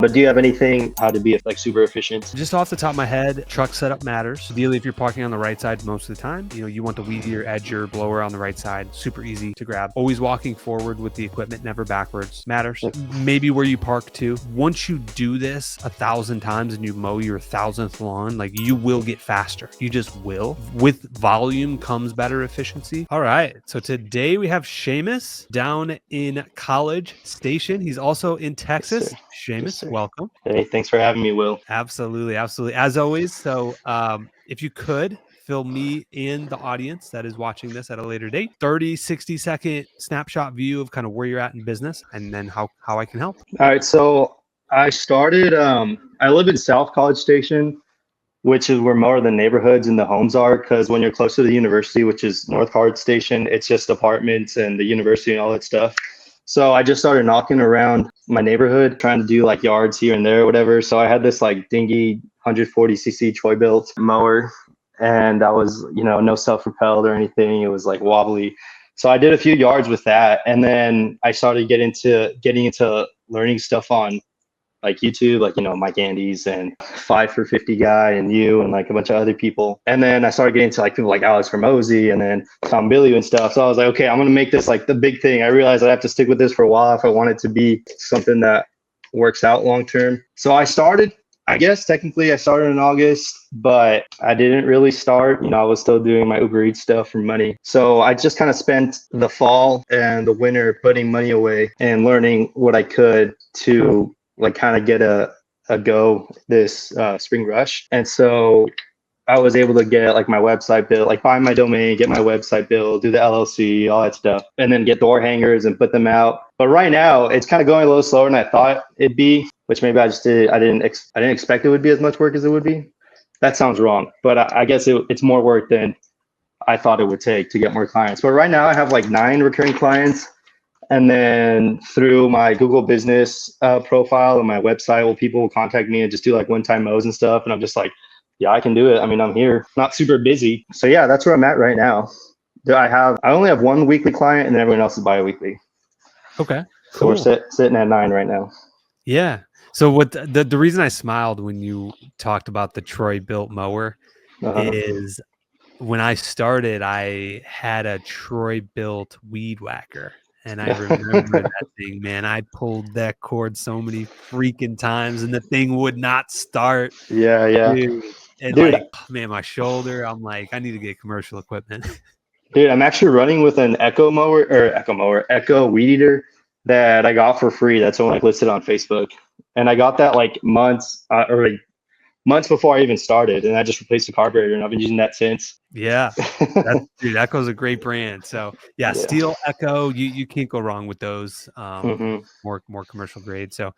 But do you have anything how to be like super efficient? Just off the top of my head, truck setup matters. Ideally, if you're parking on the right side most of the time, you want the weed eater, edger, blower on the right side. Super easy to grab. Always walking forward with the equipment, never backwards. Matters. Maybe where you park too. Once you do this 1,000 times and you mow your 1,000th lawn, like you will get faster. You just will. With volume comes better efficiency. All right. So today we have Seamus down in College Station. He's also in Texas. Seamus, welcome. Hey, thanks for having me, Will. Absolutely. Absolutely. As always. So if you could fill me in the audience that is watching this at a later date, 30, 60-second snapshot view of kind of where you're at in business and then how I can help. All right. So I started, I live in South College Station, which is where more of the neighborhoods and the homes are. Because when you're close to the university, which is North College Station, it's just apartments and the university and all that stuff. So I just started knocking around my neighborhood, trying to do like yards here and there or whatever. So I had this like dingy 140cc Troy-Bilt mower, and that was, no self-propelled or anything. It was like wobbly. So I did a few yards with that. And then I started getting into learning stuff on like YouTube, like, Mike Andes and 5 for 50 guy and you and like a bunch of other people. And then I started getting to like people like Alex Hormozy and then Tom Billy and stuff. So I was like, okay, I'm going to make this like the big thing. I realized I have to stick with this for a while if I want it to be something that works out long term. So I started, I guess technically I started in August, but I didn't really start. I was still doing my Uber Eats stuff for money. So I just kind of spent the fall and the winter putting money away and learning what I could to like kind of get a go this spring rush. And so I was able to get like my website built, like buy my domain, get my website built, do the LLC, all that stuff, and then get door hangers and put them out. But right now it's kind of going a little slower than I thought it'd be, which maybe I didn't expect it would be as much work as it would be. That sounds wrong, but I guess it's more work than I thought it would take to get more clients. But right now I have like 9 recurring clients. And then through my Google business profile and my website, people will contact me and just do like one-time mows and stuff. And I'm just like, yeah, I can do it. I mean, I'm here, not super busy. So yeah, that's where I'm at right now. I only have 1 weekly client and then everyone else is bi-weekly. Okay. Cool. So we're sitting at 9 right now. Yeah. So what the reason I smiled when you talked about the Troy-Bilt mower is when I started, I had a Troy-Bilt weed whacker. And I remember that thing, man. I pulled that cord so many freaking times and the thing would not start. Yeah. Dude. And like, man, my shoulder, I'm like, I need to get commercial equipment. Dude, I'm actually running with an Echo weed eater that I got for free. That's only like listed on Facebook. And I got that like months before I even started, and I just replaced the carburetor, and I've been using that since. Yeah, dude, Echo's a great brand. So yeah. Steel Echo, you can't go wrong with those. More commercial grade. So,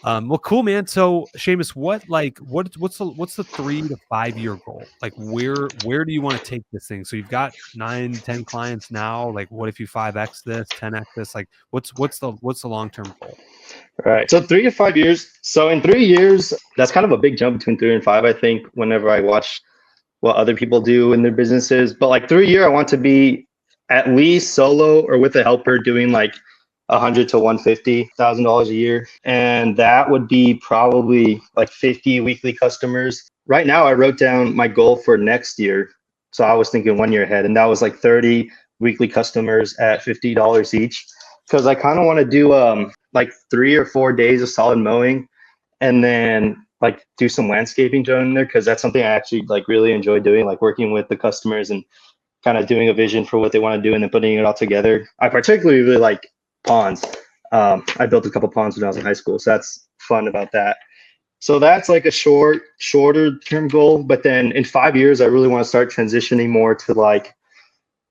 well, cool, man. So Seamus, what's the 3 to 5 year goal? Like where do you want to take this thing? So you've got 9, 10 clients now. Like what if you 5x this, 10x this? Like what's the long term goal? Right. So 3 to 5 years. So in 3 years, that's kind of a big jump between 3 and 5, I think, whenever I watch what other people do in their businesses. But like 3 year, I want to be at least solo or with a helper doing like $100,000 to $150,000 a year. And that would be probably like 50 weekly customers. Right now, I wrote down my goal for next year. So I was thinking 1 year ahead, and that was like 30 weekly customers at $50 each. Because I kind of want to do like 3 or 4 days of solid mowing and then like do some landscaping during there, because that's something I actually like really enjoy doing, like working with the customers and kind of doing a vision for what they want to do and then putting it all together. I particularly really like ponds. I built a couple ponds when I was in high school, so that's fun about that. So that's like a shorter term goal. But then in 5 years, I really want to start transitioning more to like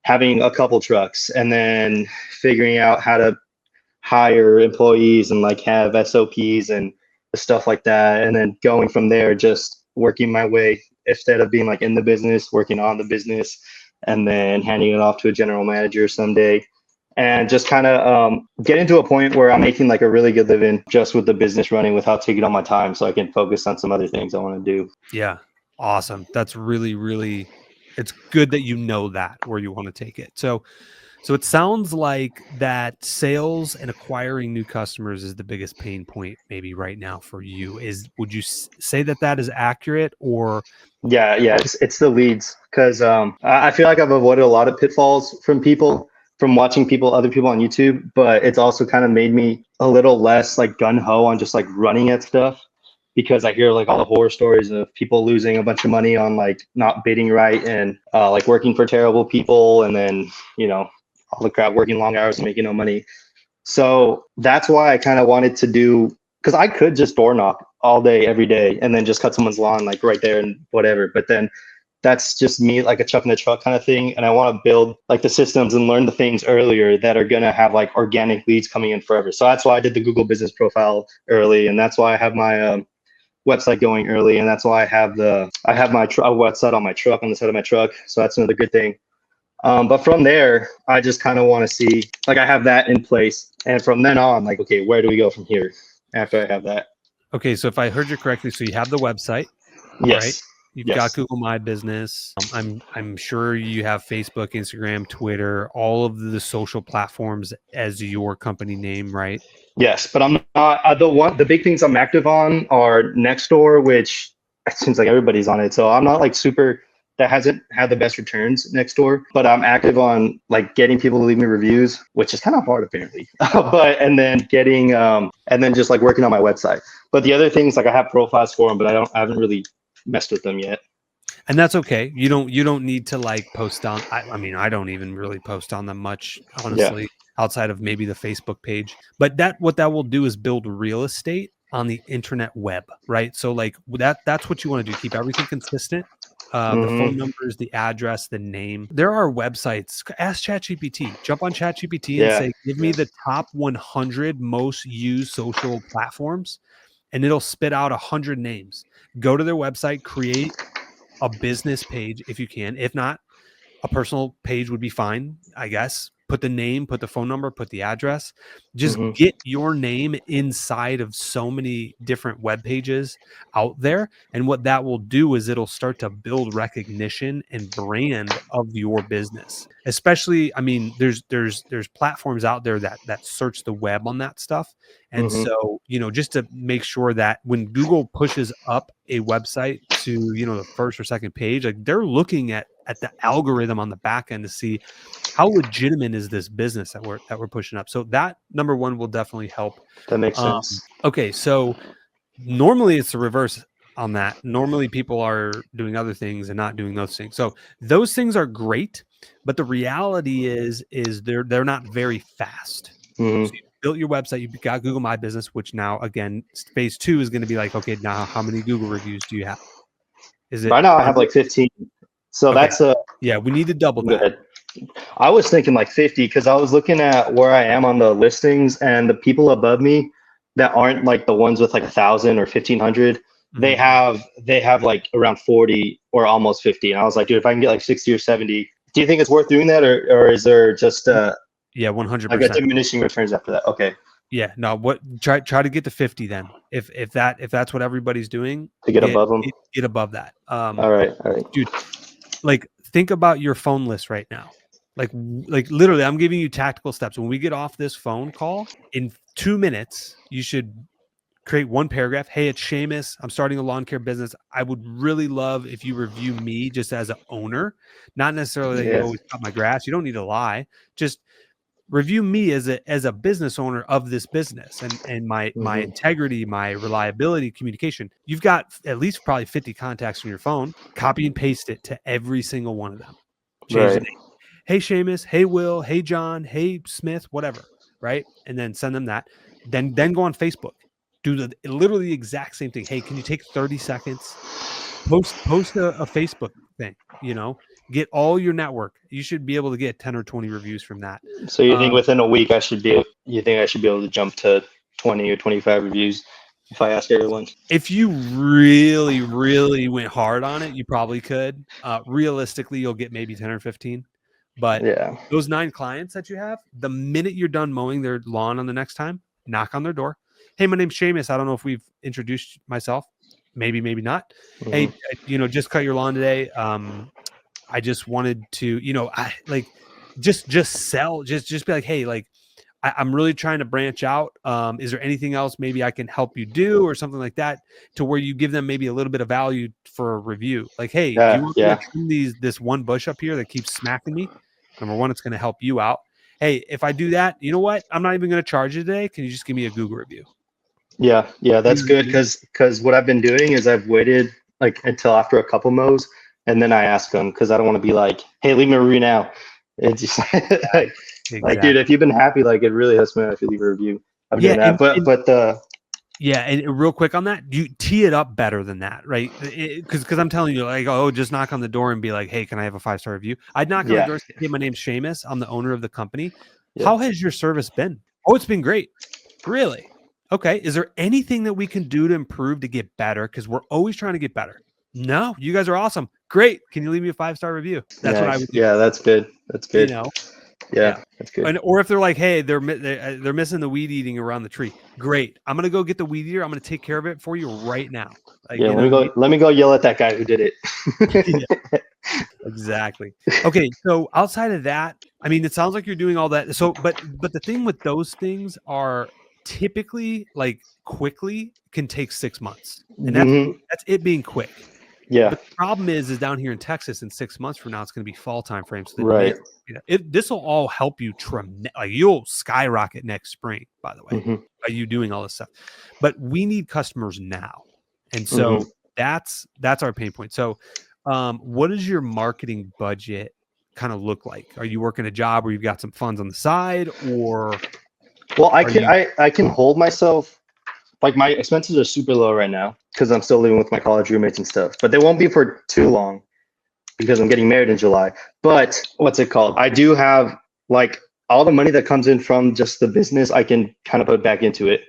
having a couple trucks and then figuring out how to hire employees and like have SOPs and stuff like that. And then going from there, just working my way, instead of being like in the business, working on the business and then handing it off to a general manager someday. And just kind of getting to a point where I'm making like a really good living just with the business running without taking all my time, so I can focus on some other things I want to do. Yeah. Awesome. That's really, really, it's good that you know that where you want to take it. So So it sounds like that sales and acquiring new customers is the biggest pain point maybe right now for you. Would you say that is accurate, or? Yeah, it's the leads because I feel like I've avoided a lot of pitfalls from watching other people on YouTube, but it's also kind of made me a little less like gun ho on just like running at stuff because I hear like all the horror stories of people losing a bunch of money on like not bidding right and like working for terrible people, and then all the crap, working long hours and making no money. So that's why I kind of wanted to do, because I could just door knock all day, every day, and then just cut someone's lawn like right there and whatever. But then that's just me, like a chuck in the truck kind of thing. And I want to build like the systems and learn the things earlier that are going to have like organic leads coming in forever. So that's why I did the Google business profile early. And that's why I have my website going early. And that's why I have my website on my truck, on the side of my truck. So that's another good thing. But from there, I just kind of want to see, like, I have that in place. And from then on, like, okay, where do we go from here after I have that? Okay, so if I heard you correctly, so you have the website, Yes. right? You've Yes. got Google My Business. I'm sure you have Facebook, Instagram, Twitter, all of the social platforms as your company name, right? Yes, but I'm not the big things I'm active on are Nextdoor, which it seems like everybody's on it. So I'm not like super, that hasn't had the best returns Nextdoor, but I'm active on like getting people to leave me reviews, which is kind of hard apparently. And then just like working on my website. But the other things, like I have profiles for them, but I haven't really messed with them yet. And that's okay. You don't need to like post on. I mean, I don't even really post on them much, honestly, outside of maybe the Facebook page. But what that will do is build real estate on the internet web, right? So like that's what you want to do. Keep everything consistent. The phone numbers, the address, the name. There are websites. Ask ChatGPT. Jump on ChatGPT and say, give me the top 100 most used social platforms, and it'll spit out 100 names. Go to their website, create a business page if you can. If not, a personal page would be fine, I guess. Put the name, put the phone number, put the address. Just get your name inside of so many different web pages out there. And what that will do is it'll start to build recognition and brand of your business. Especially, I mean, there's platforms out there that search the web on that stuff. And so, just to make sure that when Google pushes up a website to, the first or second page, like they're looking at the algorithm on the back end to see how legitimate is this business that we're pushing up. So that number one will definitely help. That makes sense. Okay, so normally it's the reverse on that. Normally people are doing other things and not doing those things. So those things are great, but the reality is they're not very fast. So you built your website, you've got Google My Business, which now again phase 2 is going to be like, okay, now how many Google reviews do you have? Is it right now? I have like 15. So okay. that's we need to double that. Good. I was thinking like 50 because I was looking at where I am on the listings, and the people above me that aren't like the ones with like 1,000 or 1,500, they have like around 40 or almost 50. And I was like, dude, if I can get like 60 or 70, do you think it's worth doing that, or is there just 100%. I got diminishing returns after that? Okay. Yeah, no. Try to get to 50 then. If that's what everybody's doing, To get above them. Get above that. All right, dude. Like think about your phone list right now. Like literally, I'm giving you tactical steps. When we get off this phone call, in 2 minutes, you should create one paragraph. Hey, it's Seamus. I'm starting a lawn care business. I would really love if you review me just as an owner, not necessarily that you always cut my grass. You don't need to lie. Just review me as a business owner of this business and my integrity, my reliability, communication. You've got at least probably 50 contacts on your phone. Copy and paste it to every single one of them. Change the name. Hey, Seamus. Hey, Will. Hey, John. Hey, Smith. Whatever. Right. And then send them that. Then go on Facebook. Do literally the exact same thing. Hey, can you take 30 seconds? Post a Facebook thing, get all your network. You should be able to get 10 or 20 reviews from that. So you think within a week I should be able to jump to 20 or 25 reviews if I ask everyone? If you really, really went hard on it, you probably could. Realistically, you'll get maybe 10 or 15. But those 9 clients that you have, the minute you're done mowing their lawn on the next time, knock on their door. Hey, my name's Seamus. I don't know if we've introduced myself. Maybe not. Hey, just cut your lawn today. I just wanted to, just sell, just be like, hey, like I'm really trying to branch out. Is there anything else maybe I can help you do or something like that, to where you give them maybe a little bit of value for a review? Like, hey, do you want me to trim this one bush up here that keeps smacking me? Number one, it's going to help you out. Hey, if I do that, you know what? I'm not even going to charge you today. Can you just give me a Google review? Yeah, that's good, because what I've been doing is I've waited like until after a couple mows, and then I ask them, because I don't want to be like, hey, leave me a review now. It's just like, dude, if you've been happy, like it really helps me if you leave a review. I'm doing that, and real quick on that, you tee it up better than that, right? Because I'm telling you, like, oh, just knock on the door and be like, hey, can I have a 5-star review? I'd knock on the door and say, hey, my name's Seamus. I'm the owner of the company. How has your service been? Oh, it's been great. Really? Okay. Is there anything that we can do to improve to get better? Because we're always trying to get better. No, you guys are awesome. Great. Can you leave me a 5-star review? That's what I would do. Yeah, that's good. That's good. Yeah, that's good. Or if they're like, hey, they're missing the weed eating around the tree. Great. I'm gonna go get the weed eater. I'm gonna take care of it for you right now. Like, let me go yell at that guy who did it. Exactly. Okay, so outside of that, I mean, it sounds like you're doing all that. So, but the thing with those things are typically, like, quickly can take 6 months, and that's it being quick. Yeah. But the problem is down here in Texas, in 6 months from now, it's going to be fall time frame. So this will all help you like, you'll skyrocket next spring, by the way, by you doing all this stuff. But we need customers now, and so that's our pain point. So, what does your marketing budget kind of look like? Are you working a job where you've got some funds on the side, or? Well, I can hold myself. Like, my expenses are super low right now because I'm still living with my college roommates and stuff, but they won't be for too long because I'm getting married in July. But what's it called? I do have, like, all the money that comes in from just the business, I can kind of put back into it,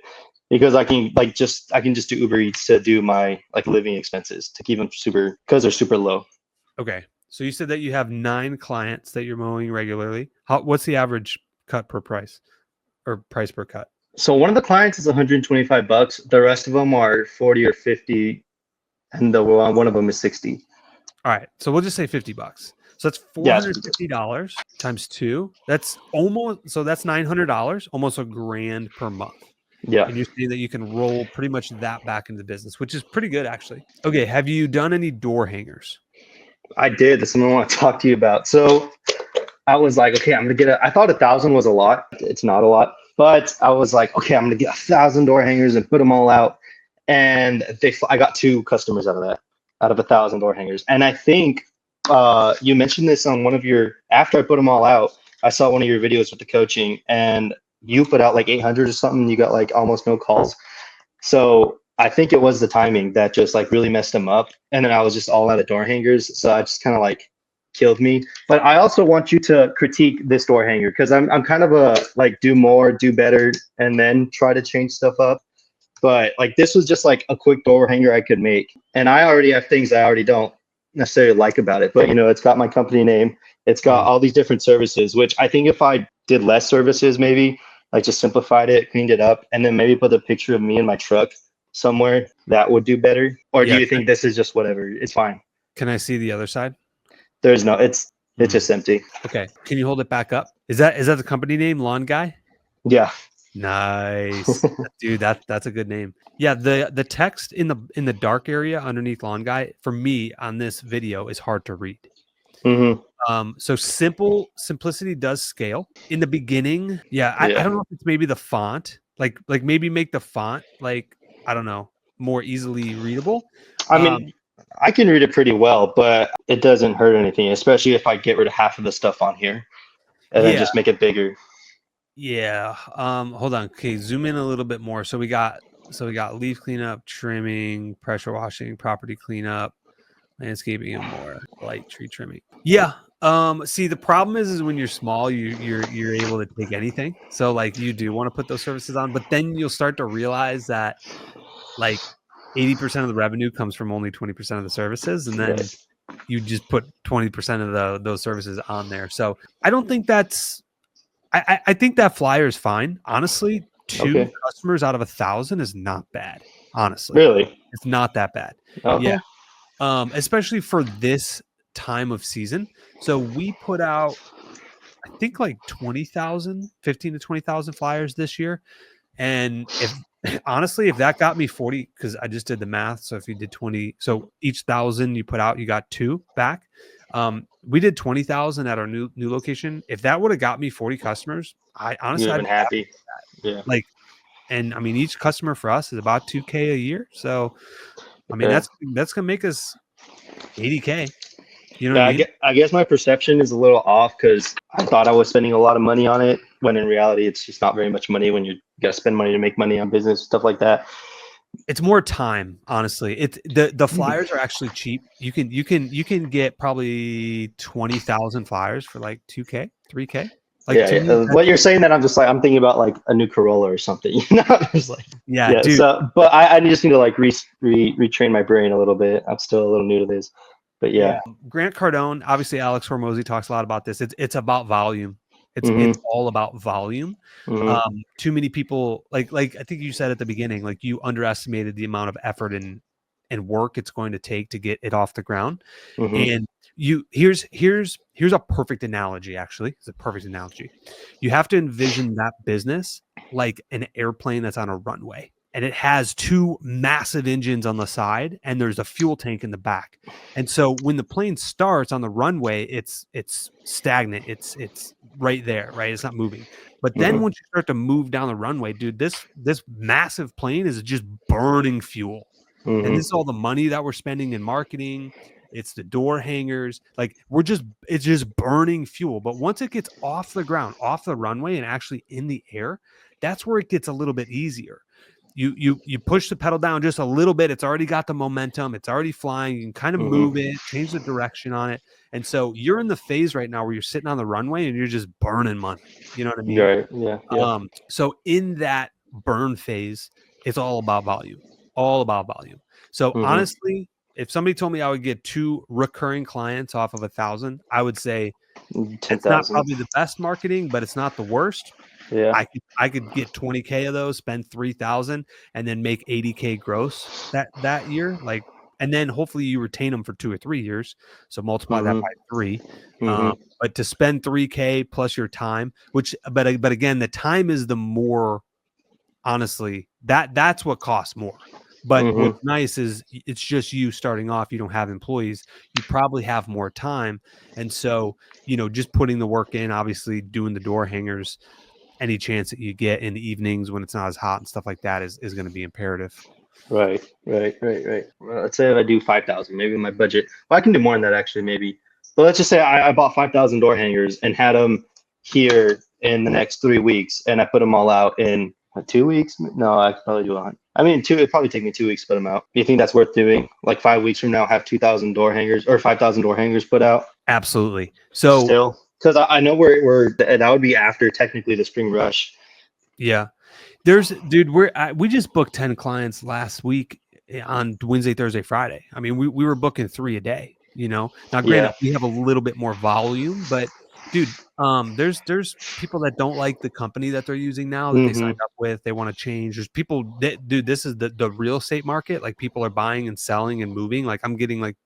because I can just do Uber Eats to do my, like, living expenses to keep them because they're super low. Okay. So you said that you have 9 clients that you're mowing regularly. What's the average cut per price, or price per cut? So one of the clients is $125. The rest of them are 40 or 50, and one of them is 60. All right, so we'll just say $50. So that's $450 times 2. That's that's $900, almost $1,000 per month. Yeah. And you're saying that you can roll pretty much that back into the business, which is pretty good, actually. Okay, have you done any door hangers? I did. That's something I want to talk to you about. So I was like, okay, I'm gonna I thought 1,000 was a lot. It's not a lot. But I was like, okay, I'm gonna get 1,000 door hangers and put them all out, and I got 2 customers out of 1,000 door hangers. And I think you mentioned this on one of your, after I put them all out, I saw one of your videos with the coaching, and you put out like 800 or something. You got like almost no calls. So I think it was the timing that just like really messed them up. And then I was just all out of door hangers, so I just kind of like killed me. But I also want you to critique this door hanger, because I'm kind of a like do more, do better, and then try to change stuff up. But like this was just like a quick door hanger I could make, and I already have things I already don't necessarily like about it. But it's got my company name, it's got all these different services, which I think if I did less services, maybe like just simplified it, cleaned it up, and then maybe put a picture of me in my truck somewhere, that would do better. Or do you think this is just whatever? It's fine. Can I see the other side? There's no, it's just empty. Okay. Can you hold it back up? Is that the company name, Lawn Guy? Yeah. Nice. Dude, that's a good name. Yeah, the text in the dark area underneath Lawn Guy for me on this video is hard to read. So simplicity does scale in the beginning. I don't know if it's maybe the font, like maybe make the font, like, I don't know, more easily readable. I mean, I can read it pretty well, but it doesn't hurt anything, especially if I get rid of half of the stuff on here and then just make it bigger. Yeah. Hold on. Okay, zoom in a little bit more. So we got leaf cleanup, trimming, pressure washing, property cleanup, landscaping, and more, light tree trimming. Yeah. See, the problem is when you're small, you're able to take anything. So like you do want to put those services on, but then you'll start to realize that like 80% of the revenue comes from only 20% of the services, and then you just put 20% of those services on there. So I don't think that's. I think that flyer is fine. Honestly, 2 customers out of 1,000 is not bad. Honestly, really, it's not that bad. Okay. Yeah, especially for this time of season. So we put out, I think like 20,000, 15 to 20,000 flyers this year. And if honestly, if that got me 40, because I just did the math. So if you did 20, so each 1,000 you put out, you got 2 back. We did 20,000 at our new location. If that would have got me 40 customers, I honestly, You've I'd been be happy. happy. Yeah. Like, and I mean, each customer for us is about 2K a year. So, I mean, Yeah. that's gonna make us 80K. You know Yeah, what I mean? I guess my perception is a little off because I thought I was spending a lot of money on it when in reality it's just not very much money when you got to spend money to make money on business, stuff like that. It's more time, honestly. It's the flyers are actually cheap. You can get probably 20,000 flyers for like 2K, 3K. Like Yeah, to yeah. me, What you're saying that I'm thinking about like a new Corolla or something. You know, it's like yeah, yeah. dude. So, but I just need to like retrain my brain a little bit. I'm still a little new to this, but yeah. Grant Cardone, obviously Alex Hormozy talks a lot about this. It's about volume. It's Mm-hmm. all about volume. Mm-hmm. Too many people like I think you said at the beginning, like you underestimated the amount of effort and work it's going to take to get it off the ground. Mm-hmm. And here's a perfect analogy. Actually, it's a perfect analogy. You have to envision that business like an airplane that's on a runway, and it has 2 massive engines on the side, and there's a fuel tank in the back. And so when the plane starts on the runway, it's stagnant. It's right there, right? It's not moving. But then Mm-hmm. once you start to move down the runway, dude, this massive plane is just burning fuel. And this is all the money that we're spending in marketing. It's the door hangers. Like it's just burning fuel. But once it gets off the ground, off the runway and actually in the air, that's where it gets a little bit easier. You push the pedal down just a little bit. It's already got the momentum. It's already flying. You can kind of move it, change the direction on it. And so you're in the phase right now where you're sitting on the runway and you're just burning money. You know what I mean? Right. Yeah. Yeah. So in that burn phase, it's all about volume. All about volume. So Mm-hmm. honestly, if somebody told me I would get 2 recurring clients off of 1,000, I would say it's not 10,000. probably the best marketing, but it's not the worst. Yeah. I could get 20K of those, spend 3,000, and then make 80K gross that year. Like, and then hopefully you retain them for 2 or 3 years. So multiply that by 3. But to spend 3K plus your time, but again, the time is the more, honestly, that's what costs more. But what's nice is it's just you starting off. You don't have employees. You probably have more time. And so, just putting the work in, obviously doing the door hangers, any chance that you get in the evenings when it's not as hot and stuff like that is going to be imperative. Right. Well, let's say if I do 5,000, maybe my budget. Well, I can do more than that actually, maybe. But let's just say I bought 5,000 door hangers and had them here in the next 3 weeks, and I put them all out in 2 weeks. No, I could probably do 100. I mean, it'd probably take me 2 weeks to put them out. Do you think that's worth doing? Like 5 weeks from now, have 2,000 door hangers or 5,000 door hangers put out? Absolutely. So still, because I know we're that would be after technically the spring rush. Yeah. Dude, we just booked 10 clients last week on Wednesday, Thursday, Friday. I mean, we were booking 3 a day, Now, granted, we have a little bit more volume, but dude, there's people that don't like the company that they're using now that they signed up with. They want to change. There's people dude, this is the real estate market. Like people are buying and selling and moving. Like I'm getting like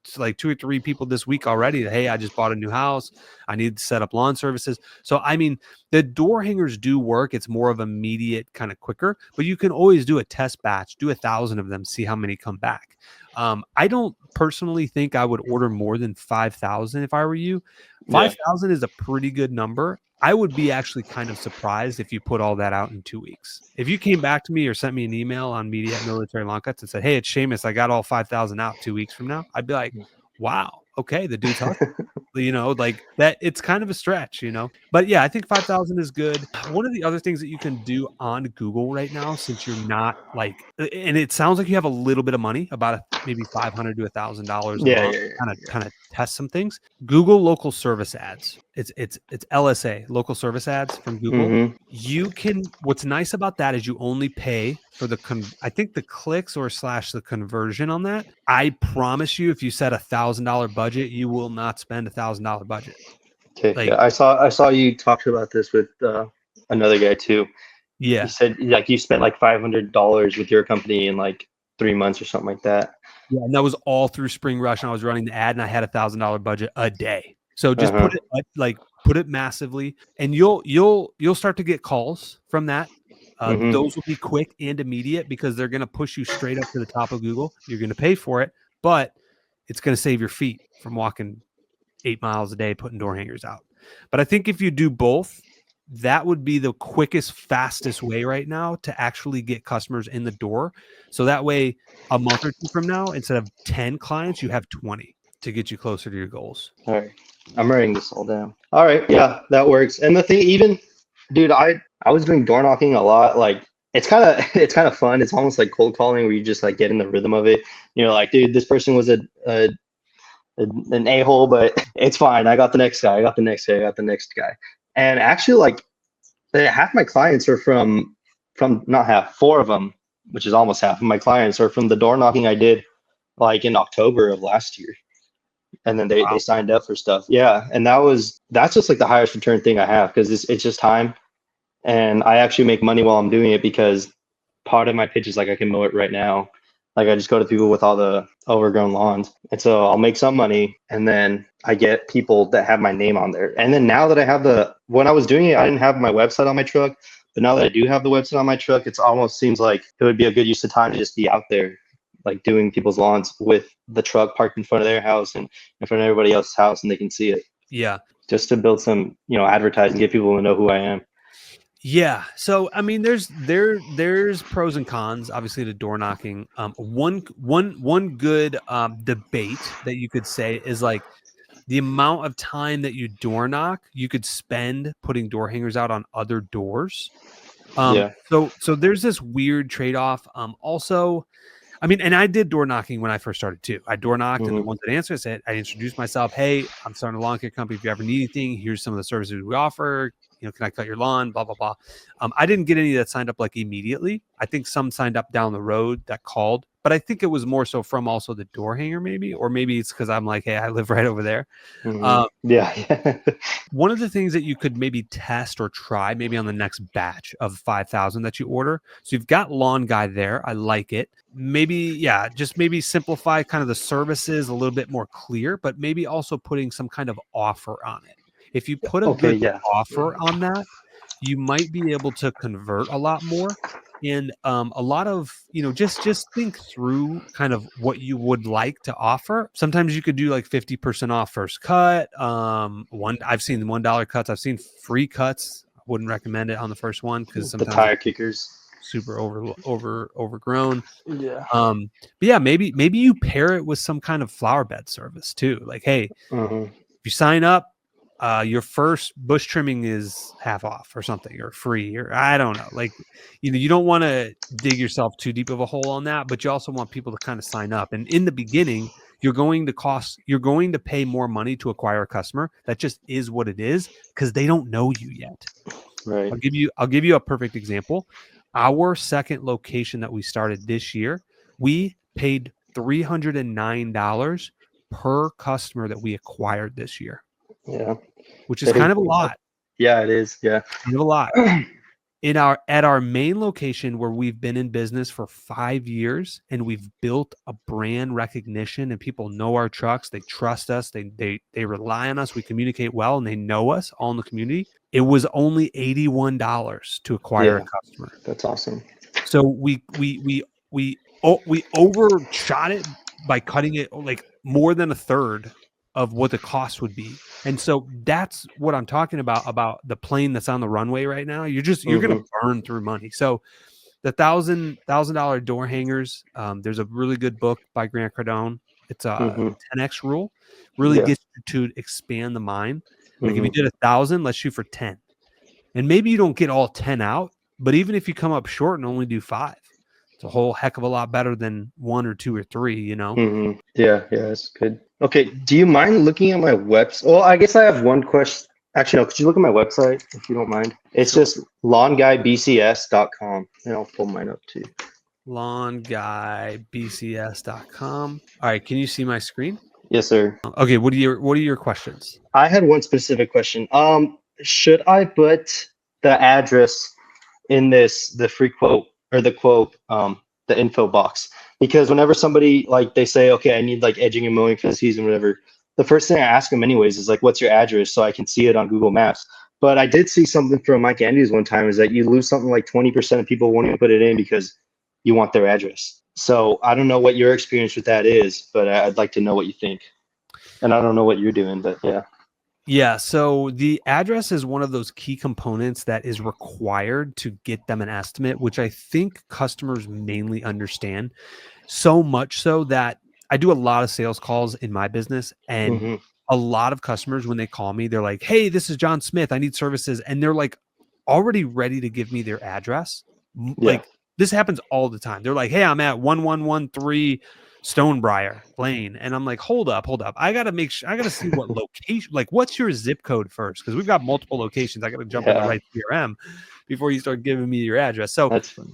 2 or 3 people this week already. Hey, I just bought a new house. I need to set up lawn services. So, I mean, the door hangers do work. It's more of immediate, kind of quicker, but you can always do a test batch, do 1,000 of them, see how many come back. I don't personally think I would order more than 5,000 if I were you. 5,000 is a pretty good number. I would be actually kind of surprised if you put all that out in 2 weeks. If you came back to me or sent me an email on media@military lawn cuts and said, "Hey, it's Seamus, I got all 5,000 out 2 weeks from now," I'd be like, "Wow, okay, the dude's hustling." Like that. It's kind of a stretch, But yeah, I think 5,000 is good. One of the other things that you can do on Google right now, since you're not like, and it sounds like you have a little bit of money, about maybe $500 to $1,000 a month, kind of test some things. Google local service ads. It's LSA, local service ads from Google. You can. What's nice about that is you only pay for I think the clicks or / the conversion on that. I promise you, if you set $1,000 budget, you will not spend $1,000 budget. Okay. Like, I saw you talked about this with another guy too. Yeah. You said like you spent like $500 with your company in like 3 months or something like that. Yeah, and that was all through Spring Rush, and I was running the ad, and I had $1,000 budget a day. So just put it put it massively, and you'll start to get calls from that. Those will be quick and immediate because they're going to push you straight up to the top of Google. You're going to pay for it, but it's going to save your feet from walking 8 miles a day putting door hangers out. But I think if you do both, that would be the quickest, fastest way right now to actually get customers in the door. So that way, a month or two from now, instead of 10 clients, you have 20 to get you closer to your goals. All right. I'm writing this all down. All right. Yeah, that works. And the thing, even, dude, I was doing door knocking a lot. Like, it's kind of fun. It's almost like cold calling where you just like get in the rhythm of it. You know, like, dude, this person was an a-hole, but it's fine. I got the next guy. I got the next guy. I got the next guy. And actually, like, half my clients are from not half, 4 of them, which is almost half of my clients are from the door knocking I did like in October of last year. And then they signed up for stuff. Yeah. And that's just like the highest return thing I have, because it's just time. And I actually make money while I'm doing it, because part of my pitch is like I can mow it right now. Like I just go to people with all the overgrown lawns. And so I'll make some money, and then I get people that have my name on there. And then now that I have when I was doing it, I didn't have my website on my truck. But now that I do have the website on my truck, it almost seems like it would be a good use of time to just be out there, like doing people's lawns with the truck parked in front of their house and in front of everybody else's house, and they can see it. Yeah. Just to build some, advertising, get people to know who I am. Yeah. So, I mean, there's pros and cons, obviously, to door knocking. One good debate that you could say is like the amount of time that you door knock, you could spend putting door hangers out on other doors. So there's this weird trade-off. Also, I mean, and I did door knocking when I first started too. I door knocked, and the ones that answered, I said, I introduced myself. Hey, I'm starting a lawn care company. If you ever need anything, here's some of the services we offer. Can I cut your lawn? Blah, blah, blah. I didn't get any that signed up like immediately. I think some signed up down the road that called, but I think it was more so from also the door hanger maybe, or maybe it's because I'm like, hey, I live right over there. Yeah. One of the things that you could maybe test or try maybe on the next batch of 5,000 that you order. So you've got Lawn Guy there. I like it. Maybe, just maybe simplify kind of the services a little bit more clear, but maybe also putting some kind of offer on it. If you put a good offer on that, you might be able to convert a lot more. And a lot of, just think through kind of what you would like to offer. Sometimes you could do like 50% off first cut. I've seen $1 cuts. I've seen free cuts. I wouldn't recommend it on the first one because sometimes the tire kickers super overgrown. Yeah. But yeah, maybe you pair it with some kind of flower bed service too. Like, hey, if you sign up, your first bush trimming is half off or something, or free, or I don't know. Like, you don't want to dig yourself too deep of a hole on that, but you also want people to kind of sign up. And in the beginning, you're going to pay more money to acquire a customer. That just is what it is, because they don't know you yet. Right. I'll give you a perfect example. Our second location that we started this year, we paid $309 per customer that we acquired this year. Yeah. Which is kind of a lot. Yeah, it is. Yeah. Kind of a lot. At our main location, where we've been in business for 5 years, and we've built a brand recognition, and people know our trucks, they trust us, they rely on us, we communicate well, and they know us all in the community. It was only $81 to acquire a customer. That's awesome. So we overshot it by cutting it like more than a third of what the cost would be. And so that's what I'm talking about the plane that's on the runway right now. You're going to burn through money. So the $1,000 door hangers, there's a really good book by Grant Cardone. It's a 10X rule. Really gets you to expand the mind. Like if you did 1,000, let's shoot for 10. And maybe you don't get all 10 out, but even if you come up short and only do 5, it's a whole heck of a lot better than 1 or 2 or 3, Yeah, that's good. Okay, do you mind looking at my website? Well, I guess I have one question. Actually, no, could you look at my website if you don't mind? It's just lawnguybcs.com, and I'll pull mine up too. Lawnguybcs.com. All right, can you see my screen? Yes, sir. Okay, what are your questions? I had one specific question. Should I put the address in the free quote or the quote, the info box? Because whenever somebody, like, they say, okay, I need like edging and mowing for the season, whatever, the first thing I ask them anyways is like, what's your address, so I can see it on Google Maps. But I did see something from Mike Andrews one time, is that you lose something like 20% of people won't even put it in because you want their address. So I don't know what your experience with that is, but I'd like to know what you think. And I don't know what you're doing, but yeah. Yeah, so the address is one of those key components that is required to get them an estimate, which I think customers mainly understand. So much so that I do a lot of sales calls in my business, and Mm-hmm. a lot of customers, when they call me, they're like, "Hey, this is John Smith. I need services." And they're like already ready to give me their address. Yeah. Like this happens all the time. They're like, "Hey, I'm at 1113 Stonebriar Lane." And I'm like, hold up. I got to make sure, I got to see what location, like what's your zip code first? Cause we've got multiple locations. I got to jump in the Yeah. right CRM before you start giving me your address. So That's funny.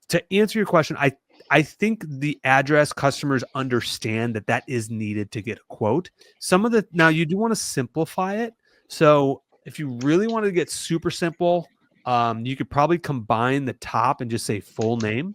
to answer your question, I think the address, customers understand that that is needed to get a quote. Now you do want to simplify it. So if you really want to get super simple, you could probably combine the top and just say full name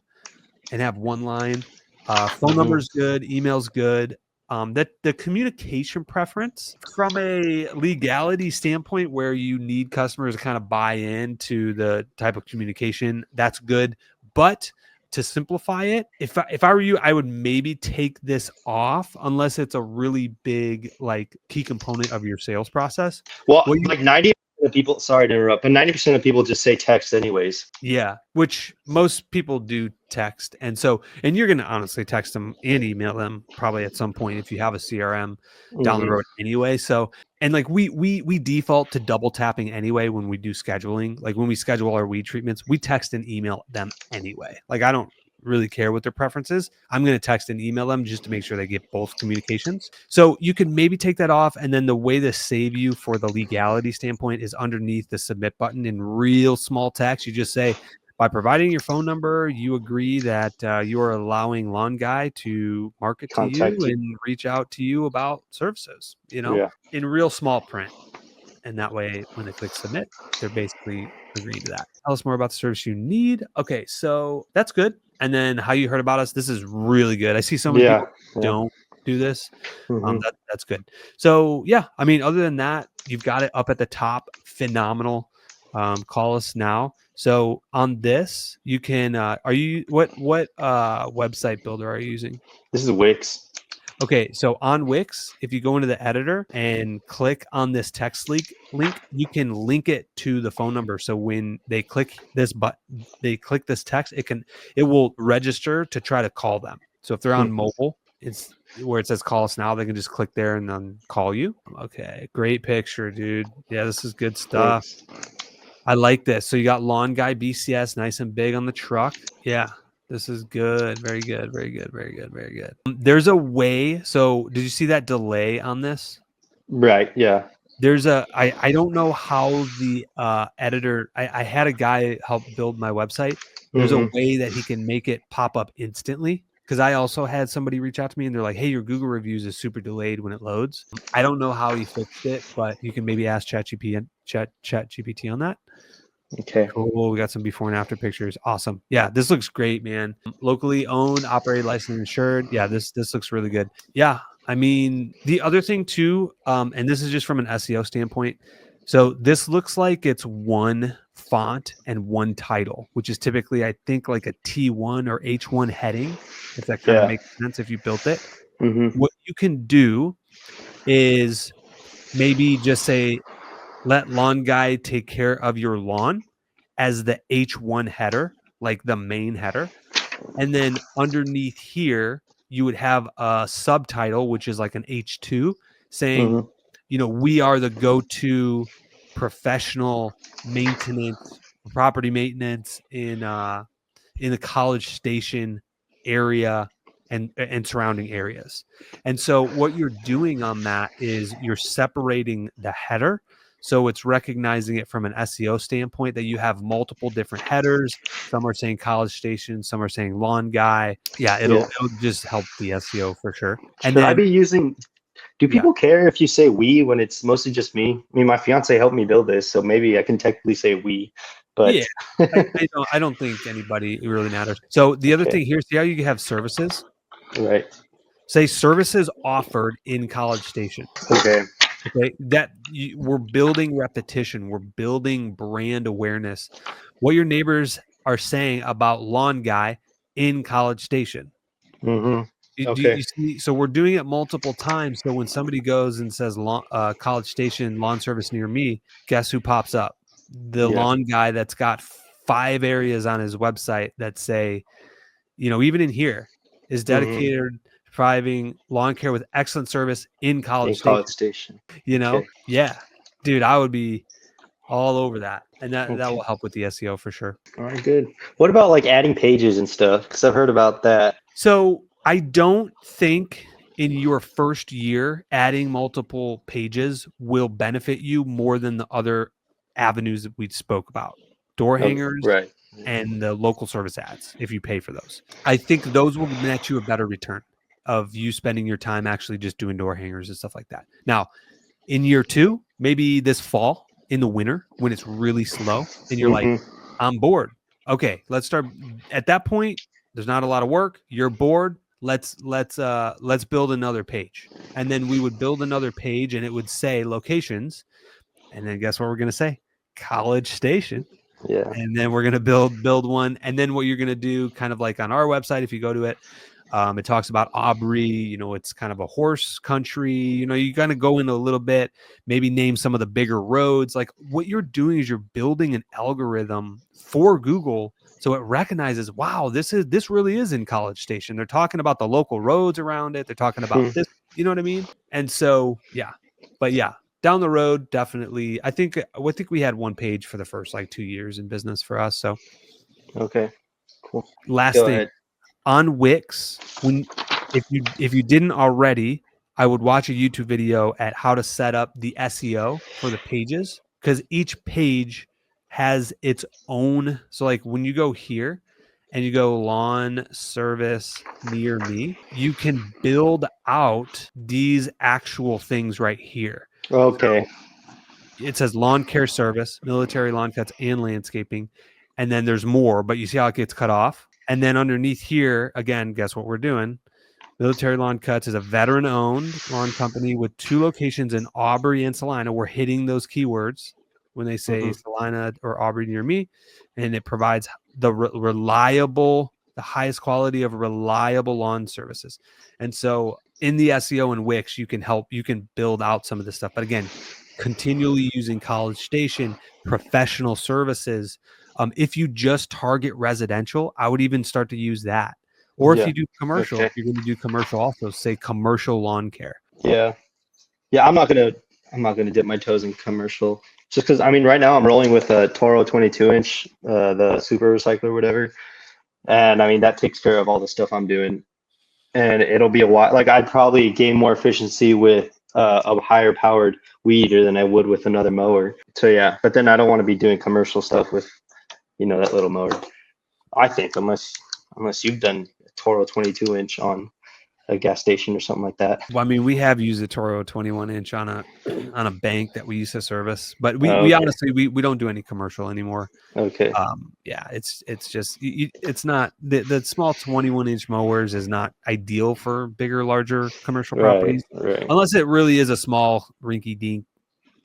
and have one line. Phone number's good, email's good. That the communication preference from a legality standpoint, where you need customers to kind of buy into the type of communication, that's good. But to simplify it, if I were you, I would maybe take this off unless it's a really big like key component of your sales process. Well, What you like 90% of people, sorry to interrupt, but 90% of people just say text anyways. Yeah, which most people do text. And you're going to honestly text them and email them probably at some point if you have a CRM down the Mm-hmm. road anyway. So, and like we default to double tapping anyway when we do scheduling. Like when we schedule our weed treatments, we text and email them anyway. Like I don't really care what their preference is. I'm going to text and email them just to make sure they get both communications. So you can maybe take that off. And then the way to save you for the legality standpoint is underneath the submit button in real small text. You just say, by providing your phone number, you agree that you are allowing Lawn Guy to market to you Contact you. and reach out to you about services, Yeah. in real small print. And that way, when they click submit, they're basically agreeing to that. Tell us more about the service you need. Okay, so that's good. And then how you heard about us. This is really good. I see so many Yeah. people Yeah. don't do this. Mm-hmm. That's good. So yeah, I mean, other than that, you've got it up at the top. Phenomenal. Call us now. So on this, you can. Are you what website builder are you using? This is Wix. Okay, so on Wix, if you go into the editor and click on this text link, you can link it to the phone number. So when they click this text, it will register to try to call them. So if they're on mobile, it's where it says call us now, they can just click there and then call you. Okay, great picture, dude. Yeah, this is good stuff. Thanks. I like this. So you got Lawn Guy BCS nice and big on the truck. Yeah. This is good. Very good. Very good. Very good. Very good. There's a way. So did you see that delay on this? Right. Yeah. I don't know how the editor, I had a guy help build my website. There's a way that he can make it pop up instantly. Because I also had somebody reach out to me and they're like, hey, your Google reviews is super delayed when it loads. I don't know how he fixed it, but you can maybe ask ChatGPT on that. Okay. Cool. We got some before and after pictures. Awesome. Yeah, this looks great, man. Locally owned, operated, licensed, insured. Yeah, this looks really good. Yeah. I mean, the other thing too, and this is just from an SEO standpoint. So this looks like it's one font and one title, which is typically, I think, like a T1 or H1 heading, if that kind of makes sense if you built it. What you can do is maybe just say, let Lawn Guy take care of your lawn as the H1 header, like the main header. And then underneath here, you would have a subtitle, which is like an H2 saying, we are the go-to professional maintenance, property maintenance in the College Station area and surrounding areas. And so what you're doing on that is you're separating the header. So it's recognizing it from an SEO standpoint that you have multiple different headers. Some are saying College Station, some are saying Lawn Guy. Yeah, it'll just help the SEO for sure. And Should then I be using? Do people care if you say we when it's mostly just me? I mean, my fiance helped me build this, so maybe I can technically say we. But yeah, I don't think anybody, it really matters. So the other thing here, see how you have services? Right. Say services offered in College Station. Okay. Okay, we're building repetition, we're building brand awareness. What your neighbors are saying about Lawn Guy in College Station. Mm-hmm. Do Okay. you see? So we're doing it multiple times. So when somebody goes and says College Station lawn service near me, guess who pops up? The Yeah. lawn guy that's got 5 areas on his website that say, even in here, is dedicated to providing lawn care with excellent service in College In College Station. Station. Okay. Yeah, dude, I would be all over that, and that Okay. will help with the SEO for sure. All right, good. What about like adding pages and stuff? Because I've heard about that. So I don't think in your first year adding multiple pages will benefit you more than the other avenues that we spoke about. Door hangers Right. and the local service ads, if you pay for those. I think those will net you a better return of you spending your time actually just doing door hangers and stuff like that. Now, in year 2, maybe this fall in the winter when it's really slow and you're like, I'm bored. Okay, let's start. At that point, there's not a lot of work. You're bored. Let's build another page. And then we would build another page and it would say locations. And then guess what we're going to say? College Station. Yeah. And then we're going to build one. And then what you're going to do, kind of like on our website, if you go to it, it talks about Aubrey, it's kind of a horse country, you kind of go in a little bit, maybe name some of the bigger roads. Like what you're doing is you're building an algorithm for Google. So it recognizes, wow, this really is in College Station. They're talking about the local roads around it. They're talking about this, you know what I mean? And so, yeah, but yeah, down the road, definitely. I think we had one page for the first like 2 years in business for us. So, okay, cool. Last Go thing. ahead. On Wix, if you didn't already, I would watch a YouTube video at how to set up the SEO for the pages, because each page has its own. So like when you go here and you go lawn service near me, you can build out these actual things right here. Okay. It says lawn care service, military lawn cuts, and landscaping. And then there's more, but you see how it gets cut off? And then underneath here, again, guess what we're doing? Military Lawn Cuts is a veteran-owned lawn company with 2 locations in Aubrey and Salina. We're hitting those keywords when they say Salina or Aubrey near me, and it provides the the highest quality of reliable lawn services. And so in the SEO and Wix, you can build out some of this stuff. But again, continually using College Station, professional services. If you just target residential, I would even start to use that. Or if you do commercial, Okay. you're going to do commercial also, say commercial lawn care. Yeah. I'm not gonna dip my toes in commercial, just because right now I'm rolling with a Toro 22-inch, the super recycler, whatever, and that takes care of all the stuff I'm doing, and it'll be a while. Like I'd probably gain more efficiency with a higher powered weed eater than I would with another mower. So yeah, but then I don't want to be doing commercial stuff with that little mower. I think unless you've done a Toro 22-inch on a gas station or something like that. Well, we have used a Toro 21-inch on a bank that we used to service, but we honestly we don't do any commercial anymore. Okay. Yeah, it's just it's not the small 21-inch mowers is not ideal for bigger, larger commercial properties, right. Unless it really is a small rinky-dink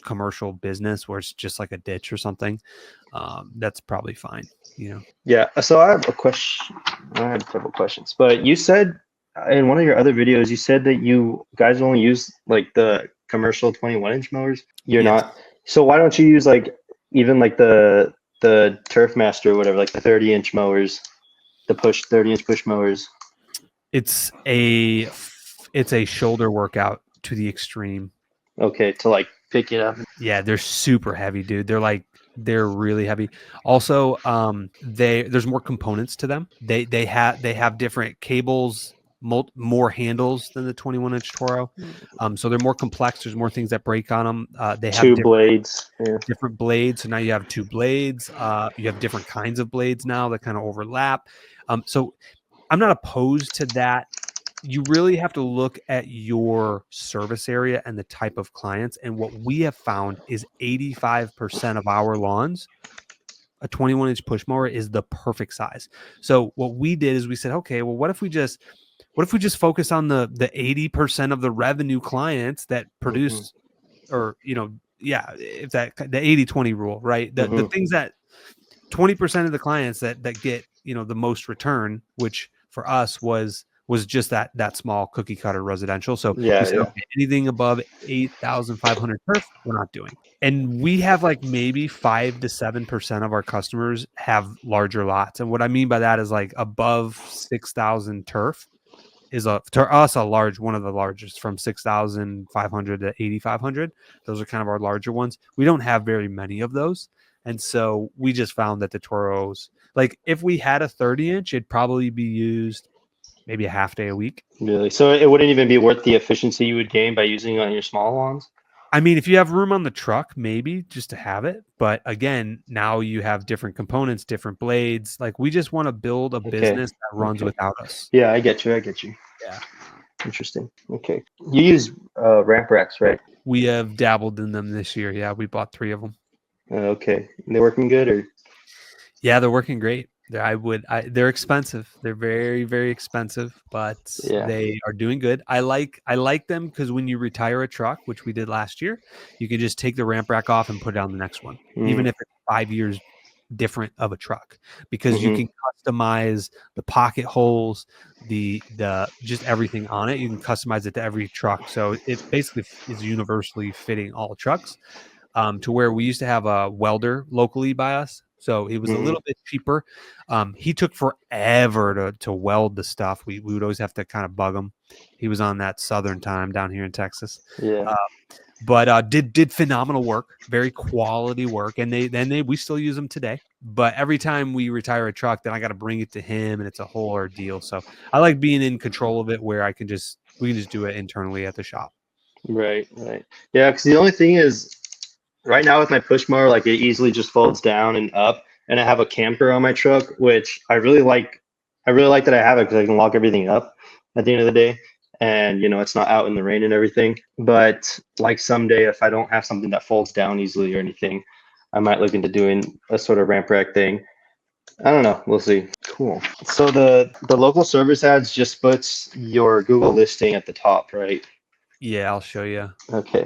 commercial business where it's just like a ditch or something. That's probably fine. Yeah. So I have a question. I have a couple questions, but you said in one of your other videos, you said that you guys only use like the commercial 21-inch mowers. You're not. So why don't you use like even like the Turf Master or whatever, like the 30-inch mowers, the 30-inch push mowers? It's a shoulder workout to the extreme. Okay, to like pick it up. Yeah, they're super heavy, dude. They're really heavy. Also, there's more components to them. They have different cables, more handles than the 21-inch Toro. So they're more complex. There's more things that break on them. They have 2 blades. Yeah. Different blades. So now you have 2 blades. You have different kinds of blades now that kind of overlap. So I'm not opposed to that. You really have to look at your service area and the type of clients. And what we have found is 85% of our lawns, a 21-inch push mower is the perfect size. So what we did is we said, okay, well, what if we just what if we just focus on the 80% of the revenue clients that produce, or, if that the 80-20 rule, right? The things that 20% of the clients that get, the most return, which for us was just that small cookie cutter residential. So we said, okay, anything above 8,500 turf, we're not doing. And we have like maybe 5 to 7% of our customers have larger lots. And what I mean by that is like above 6,000 turf is to us one of the largest, from 6,500 to 8,500. Those are kind of our larger ones. We don't have very many of those. And so we just found that the Toros, like if we had a 30-inch, it'd probably be used maybe a half day a week. Really? So it wouldn't even be worth the efficiency you would gain by using it on your small ones? I mean, if you have room on the truck, maybe just to have it. But again, now you have different components, different blades. Like we just want to build a business that runs without us. Yeah, I get you. Yeah. Interesting. Okay. You use ramp racks, right? We have dabbled in them this year. Yeah, we bought 3 of them. Okay. They're working good, or? Yeah, they're working great. They're expensive. They're very, very expensive, but they are doing good. I like them because when you retire a truck, which we did last year, you can just take the ramp rack off and put it on the next one, even if it's 5 years different of a truck, because you can customize the pocket holes, the just everything on it. You can customize it to every truck, so it basically is universally fitting all trucks. To where we used to have a welder locally by us. So it was a little bit cheaper. He took forever to weld the stuff. We would always have to kind of bug him. He was on that Southern time down here in Texas. Yeah. But did phenomenal work, very quality work. And we still use them today. But every time we retire a truck, then I got to bring it to him, and it's a whole ordeal. So I like being in control of it, where we can just do it internally at the shop. Right. Yeah, because the only thing is, right now with my push mower, like it easily just folds down and up, and I have a camper on my truck, which I really like. I really like that I have it because I can lock everything up at the end of the day, and it's not out in the rain and everything. But like someday, if I don't have something that folds down easily or anything, I might look into doing a sort of ramp rack thing. I don't know. We'll see. Cool. So the local service ads just puts your Google listing at the top, right? Yeah, I'll show you. Okay.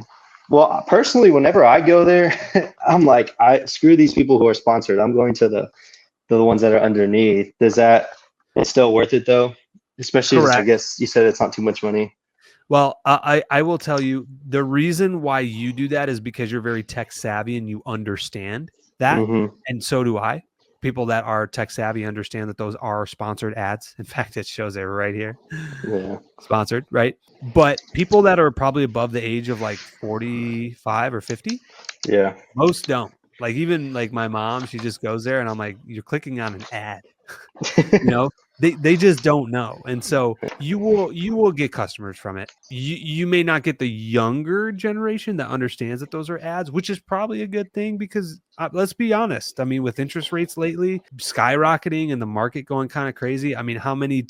Well, personally, whenever I go there, I'm like, I screw these people who are sponsored. I'm going to the ones that are underneath. It's still worth it though? Especially since I guess you said it's not too much money. Well, I will tell you, the reason why you do that is because you're very tech savvy and you understand that. And so do I. People that are tech savvy understand that those are sponsored ads. In fact, it shows it right here. Yeah. Sponsored, right? But people that are probably above the age of like 45 or 50, yeah, most don't. Like even like my mom, she just goes there and I'm like, you're clicking on an ad. They just don't know. And so you will get customers from it. You may not get the younger generation that understands that those are ads, which is probably a good thing, because let's be honest. I mean, with interest rates lately skyrocketing and the market going kind of crazy, I mean, how many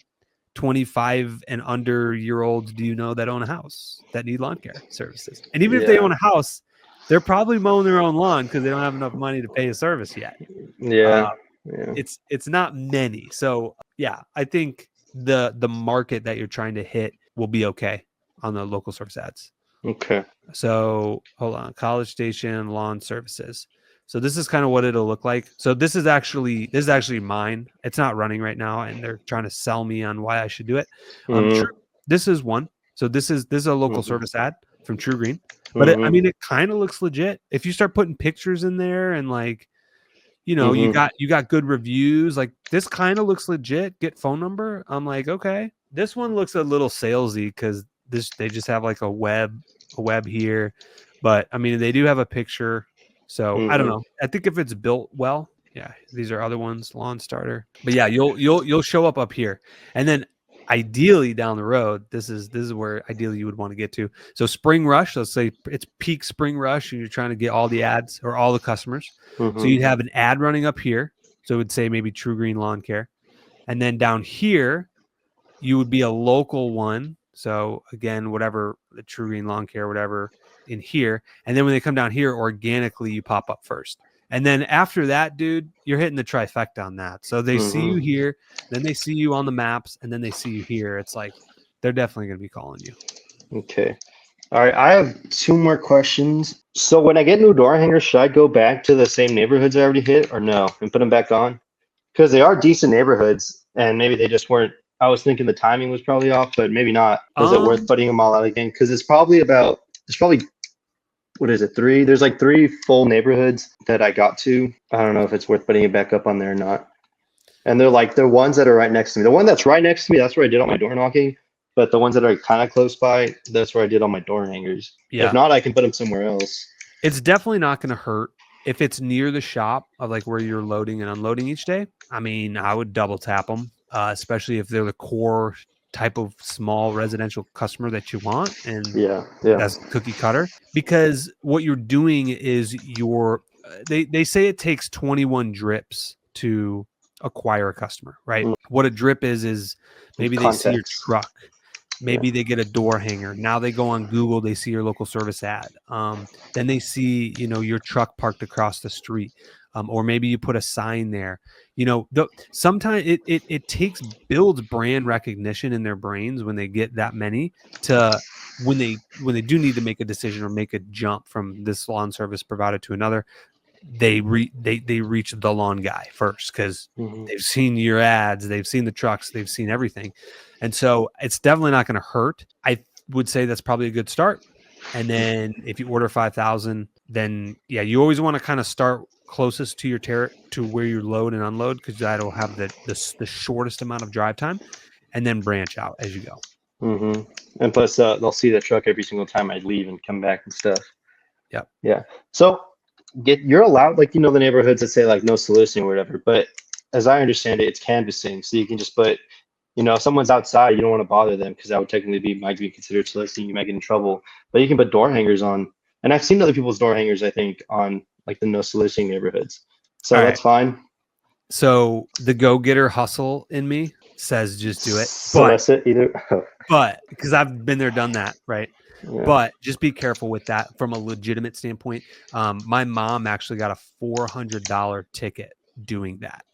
25 and under year olds do you know that own a house that need lawn care services? And even if they own a house, they're probably mowing their own lawn because they don't have enough money to pay a service yet. Yeah. It's not many. So yeah, I think the market that you're trying to hit will be okay on the local service ads. Okay. So hold on, College Station lawn services. So this is kind of what it'll look like. So this is actually mine. It's not running right now, and they're trying to sell me on why I should do it. This is one. So this is a local service ad from True Green. But I mean, it kind of looks legit. If you start putting pictures in there and like, you got good reviews, like this kind of looks legit. Get phone number. I'm like, okay. This one looks a little salesy because they just have like a web here. But I mean, they do have a picture. So I don't know. I think if it's built well, yeah, these are other ones, lawn starter. But yeah, you'll show up here. And then ideally down the road, this is where ideally you would want to get to. So spring rush, let's say it's peak spring rush and you're trying to get all the ads or all the customers. So you'd have an ad running up here. So it would say maybe True Green Lawn Care. And then down here, you would be a local one. So again, whatever, the True Green Lawn Care, whatever in here. And then when they come down here, organically you pop up first. And then after that, dude, you're hitting the trifecta on that. So they see you here, then they see you on the maps, and then they see you here. It's like they're definitely going to be calling you. Okay. All right. I have two more questions. So when I get new door hangers, should I go back to the same neighborhoods I already hit or no and put them back on? Because they are decent neighborhoods and maybe they just weren't. I was thinking the timing was probably off, but maybe not. Is it worth putting them all out again? Because there's probably, what is it, three? There's like three full neighborhoods that I got to. I don't know if it's worth putting it back up on there or not. And they're like the ones that are right next to me. The one that's right next to me, that's where I did all my door knocking. But the ones that are kind of close by, that's where I did all my door hangers. Yeah. If not, I can put them somewhere else. It's definitely not going to hurt if it's near the shop of like where you're loading and unloading each day. I mean, I would double tap them, especially if they're the core type of small residential customer that you want. And that's cookie cutter, because what you're doing is they say it takes 21 drips to acquire a customer, right? What a drip is maybe they see your truck. Maybe they get a door hanger. Now they go on Google, they see your local service ad. Then they see, your truck parked across the street. Or maybe you put a sign there. Sometimes it builds brand recognition in their brains when they get that many to when they do need to make a decision or make a jump from this lawn service provider to another. They reach the lawn guy first because they've seen your ads, they've seen the trucks, they've seen everything. And so it's definitely not going to hurt. I would say that's probably a good start. And then if you order 5,000, then you always want to kind of start closest to your to where you load and unload, because that'll have the shortest amount of drive time, and then branch out as you go. And plus they'll see the truck every single time I leave and come back and stuff. Yeah. So you're allowed, like, the neighborhoods that say like no soliciting or whatever, but as I understand it, it's canvassing. So you can just put, if someone's outside, you don't want to bother them because that would technically might be considered soliciting. You might get in trouble, but you can put door hangers on. And I've seen other people's door hangers, I think, on like the no soliciting neighborhoods. So that's fine. So the go-getter hustle in me says just do it. Solicit either. But because I've been there, done that, right? Yeah. But just be careful with that from a legitimate standpoint. My mom actually got a $400 ticket doing that.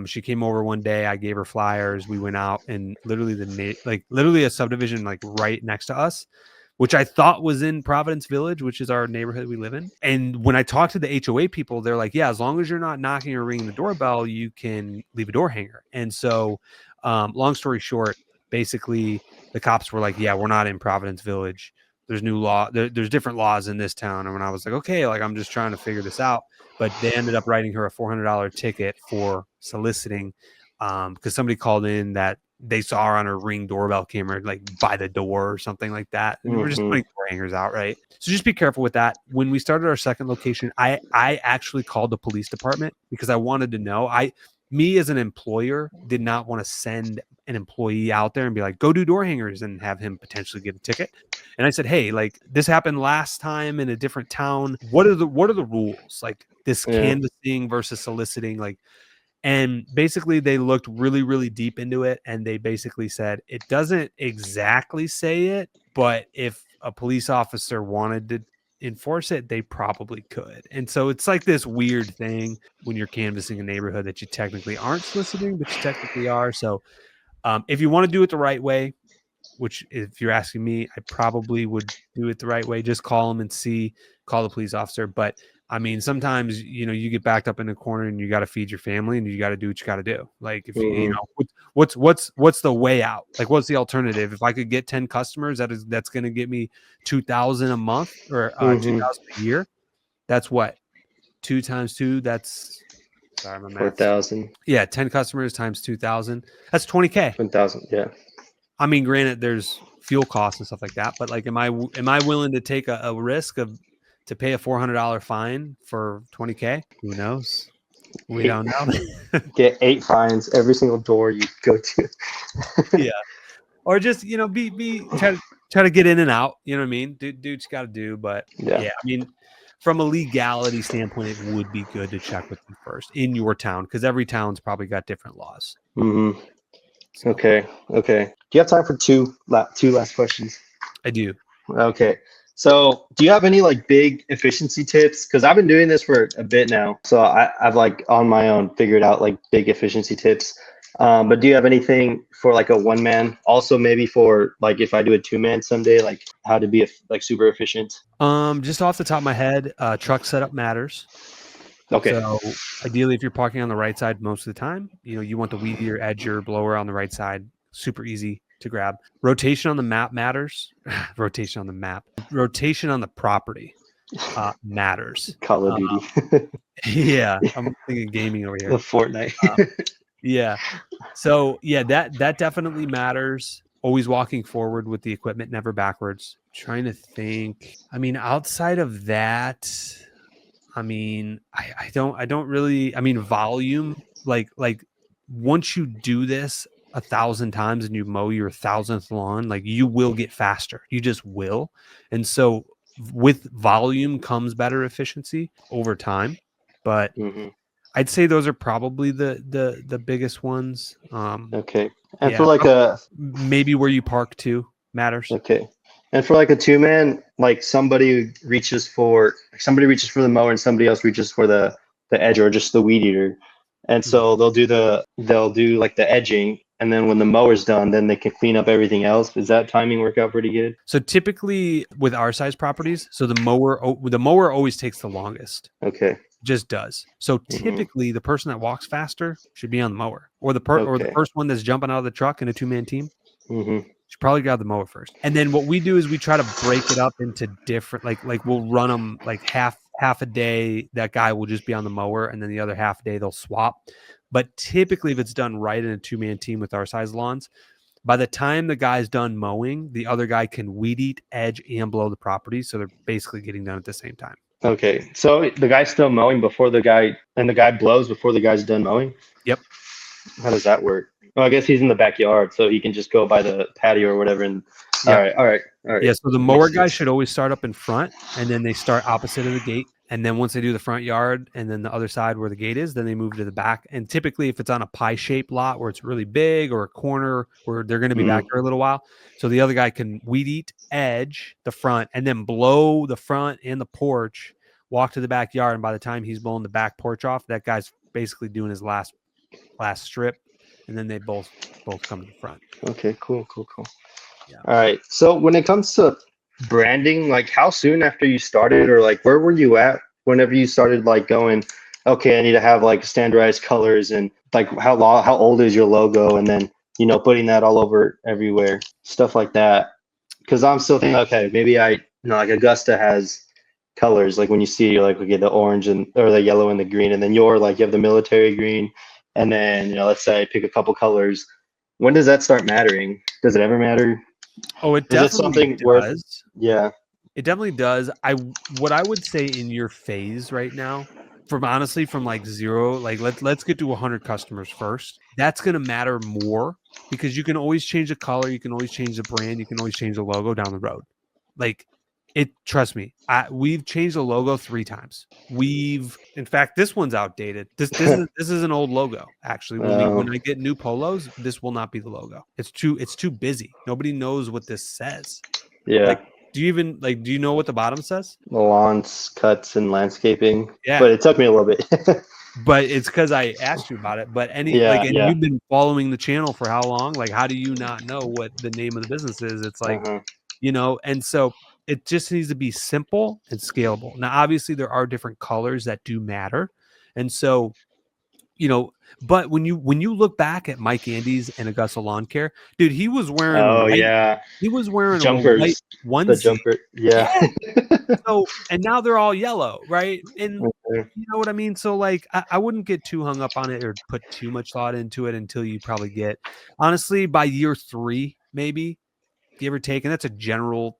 She came over one day. I gave her flyers. We went out, and literally a subdivision like right next to us, which I thought was in Providence Village, which is our neighborhood we live in. And when I talked to the HOA people, they're like, yeah, as long as you're not knocking or ringing the doorbell, you can leave a door hanger. And so, long story short, basically the cops were like, yeah, we're not in Providence Village. There's new law. There's different laws in this town. And when I was like, okay, like I'm just trying to figure this out. But they ended up writing her a $400 ticket for soliciting, because somebody called in that they saw her on her Ring doorbell camera, like by the door or something like that. And we're just putting door hangers out, right? So just be careful with that. When we started our second location, I actually called the police department because I wanted to know. Me as an employer did not want to send an employee out there and be like, go do door hangers and have him potentially get a ticket. And I said, hey, like this happened last time in a different town. What are the rules? Like this canvassing versus soliciting, like. And basically they looked really, really deep into it. And they basically said, it doesn't exactly say it, but if a police officer wanted to enforce it, they probably could. And so it's like this weird thing when you're canvassing a neighborhood that you technically aren't soliciting, but you technically are. So if you want to do it the right way, which if you're asking me, I probably would do it the right way. Just call them and call the police officer. But I mean, sometimes, you get backed up in a corner and you got to feed your family and you got to do what you got to do. Like if what's the way out? Like, what's the alternative? If I could get 10 customers, that's going to get me 2,000 a month or 2,000 a year. That's what 2 times 2. That's 4,000. Yeah. 10 customers times 2,000. That's 20K. 1,000. Yeah. I mean, granted, there's fuel costs and stuff like that, but like, am I willing to take a risk to pay a $400 fine for 20K? Who knows? We don't know. Get 8 fines every single door you go to. Yeah, or just try to get in and out. You know what I mean? Do what you got to do. But yeah, I mean, from a legality standpoint, it would be good to check with them first in your town, because every town's probably got different laws. So. Okay. Do you have time for two last questions? I do. Okay. So, do you have any like big efficiency tips? Because I've been doing this for a bit now, so I've like on my own figured out like big efficiency tips. But do you have anything for like a one man? Also, maybe for like if I do a two man someday, like how to be like super efficient? Just off the top of my head, truck setup matters. Okay. So ideally, if you're parking on the right side most of the time, you want the weedier edger blower on the right side. Super easy to grab. Rotation on the map matters. Rotation on the map. Rotation on the property matters. Call of Duty, Yeah, I'm thinking gaming over the here. Fortnite. Yeah. So yeah, that definitely matters. Always walking forward with the equipment, never backwards. Trying to think. I mean, outside of that, I mean, I don't really. I mean, volume. Like once you do this 1,000 times and you mow your 1,000th lawn, like you will get faster. You just will. And so with volume comes better efficiency over time. But Hmm. I'd say those are probably the biggest ones. Okay. And for Yeah, like a maybe where you park too matters. Okay. And for like a two man, like somebody reaches for the mower and somebody else reaches for the edge or just the weed eater. And Mhm. so they'll do like the edging, and then when the mower's done, then they can clean up everything else. Does that timing work out pretty good? So typically with our size properties, so the mower always takes the longest. Okay. Just does. So Hmm. typically the person that walks faster should be on the mower, or the Okay. first one that's jumping out of the truck in a 2-man team Hmm. should probably grab the mower first. And then what we do is we try to break it up into different, like we'll run them like half a day. That guy will just be on the mower, and then the other half a day they'll swap. But typically, if it's done right in a 2-man team with our size lawns, by the time the guy's done mowing, the other guy can weed eat, edge, and blow the property. So they're basically getting done at the same time. Okay. So the guy's still mowing and the guy blows before the guy's done mowing? Yep. How does that work? Well, I guess he's in the backyard, so he can just go by the patio or whatever. And Yep. all right. Yeah. So the mower Makes guy sense. should always start up in front, and then they start opposite of the gate. And then once they do the front yard and then the other side where the gate is, then they move to the back. And typically, if it's on a pie-shaped lot where it's really big or a corner where they're going to be back Mhm. there a little while, so the other guy can weed eat, edge the front, and then blow the front and the porch, walk to the backyard, and by the time he's blowing the back porch off, that guy's basically doing his last strip, and then they both come to the front. Okay, cool. Yeah. All right. So when it comes to branding, like how soon after you started, or like where were you at whenever you started like going, okay, I need to have like standardized colors, and like how old is your logo, and then putting that all over everywhere, stuff like that. Because I'm still thinking, okay, maybe like Augusta has colors, like when you see you're like, okay, the orange and or the yellow and the green, and then you're like you have the military green, and then let's say I pick a couple colors. When does that start mattering? Does it ever matter? Oh, it Is it definitely something worth? does. Yeah. It definitely does. What I would say in your phase right now, from like zero, like let's get to 100 customers first. That's going to matter more because you can always change the color, you can always change the brand, you can always change the logo down the road. Like trust me, we've changed the logo 3 times. In fact, this one's outdated. This is an old logo. Actually, when I get new polos, this will not be the logo. It's too busy. Nobody knows what this says. Yeah. Like, do you know what the bottom says? The lawns, cuts, and landscaping. Yeah. But it took me a little bit. But it's because I asked you about it. But and Yeah. you've been following the channel for how long? Like, how do you not know what the name of the business is? It's like, Uh-huh. and so it just needs to be simple and scalable. Now, obviously, there are different colors that do matter. And so, but when you look back at Mike Andes and Augusta Lawn Care, dude, he was wearing Oh white. yeah. He was wearing a white Jumpers. The onesie. jumper. Yeah. So, and now they're all yellow, right? And Okay. you know what I mean? So, like, I wouldn't get too hung up on it or put too much thought into it until you probably get, honestly, by year 3, maybe, give or take. And that's a general,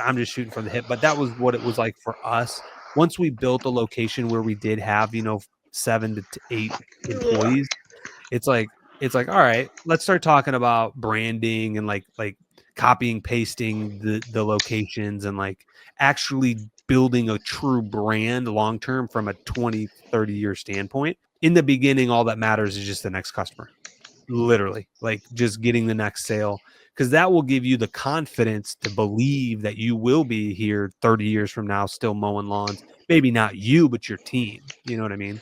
I'm just shooting from the hip, but that was what it was like for us. Once we built a location where we did have, 7 to 8 employees, it's like, all right, let's start talking about branding and like copying, pasting the locations and like actually building a true brand long term from a 20, 30-year standpoint. In the beginning, all that matters is just the next customer. Literally, like just getting the next sale. because that will give you the confidence to believe that you will be here 30 years from now still mowing lawns. Maybe not you, but your team. You know what I mean?